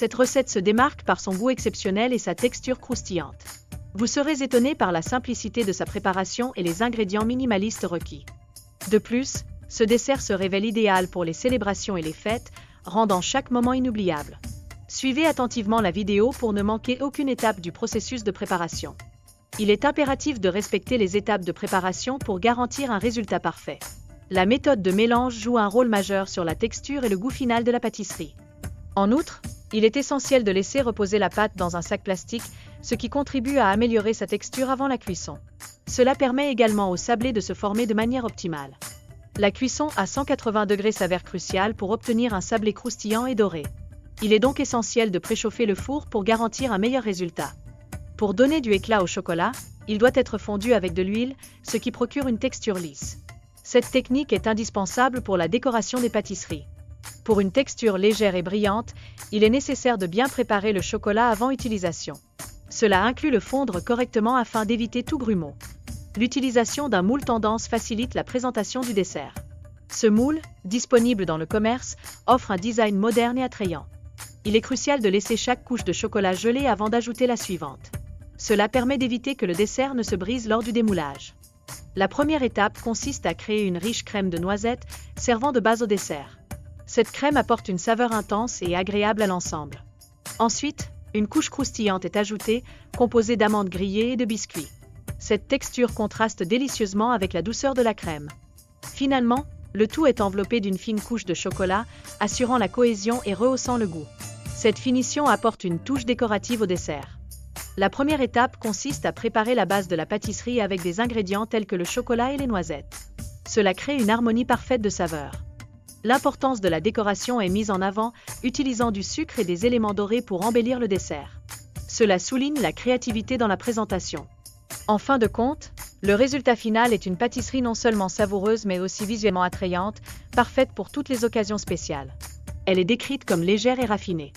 Cette recette se démarque par son goût exceptionnel et sa texture croustillante. Vous serez étonné par la simplicité de sa préparation et les ingrédients minimalistes requis. De plus, ce dessert se révèle idéal pour les célébrations et les fêtes, rendant chaque moment inoubliable. Suivez attentivement la vidéo pour ne manquer aucune étape du processus de préparation. Il est impératif de respecter les étapes de préparation pour garantir un résultat parfait. La méthode de mélange joue un rôle majeur sur la texture et le goût final de la pâtisserie. En outre, il est essentiel de laisser reposer la pâte dans un sac plastique, ce qui contribue à améliorer sa texture avant la cuisson. Cela permet également au sablé de se former de manière optimale. La cuisson à 180 degrés s'avère cruciale pour obtenir un sablé croustillant et doré. Il est donc essentiel de préchauffer le four pour garantir un meilleur résultat. Pour donner du éclat au chocolat, il doit être fondu avec de l'huile, ce qui procure une texture lisse. Cette technique est indispensable pour la décoration des pâtisseries. Pour une texture légère et brillante, il est nécessaire de bien préparer le chocolat avant utilisation. Cela inclut le fondre correctement afin d'éviter tout grumeau. L'utilisation d'un moule tendance facilite la présentation du dessert. Ce moule, disponible dans le commerce, offre un design moderne et attrayant. Il est crucial de laisser chaque couche de chocolat gelée avant d'ajouter la suivante. Cela permet d'éviter que le dessert ne se brise lors du démoulage. La première étape consiste à créer une riche crème de noisettes, servant de base au dessert. Cette crème apporte une saveur intense et agréable à l'ensemble. Ensuite, une couche croustillante est ajoutée, composée d'amandes grillées et de biscuits. Cette texture contraste délicieusement avec la douceur de la crème. Finalement, le tout est enveloppé d'une fine couche de chocolat, assurant la cohésion et rehaussant le goût. Cette finition apporte une touche décorative au dessert. La première étape consiste à préparer la base de la pâtisserie avec des ingrédients tels que le chocolat et les noisettes. Cela crée une harmonie parfaite de saveurs. L'importance de la décoration est mise en avant, utilisant du sucre et des éléments dorés pour embellir le dessert. Cela souligne la créativité dans la présentation. En fin de compte, le résultat final est une pâtisserie non seulement savoureuse mais aussi visuellement attrayante, parfaite pour toutes les occasions spéciales. Elle est décrite comme légère et raffinée.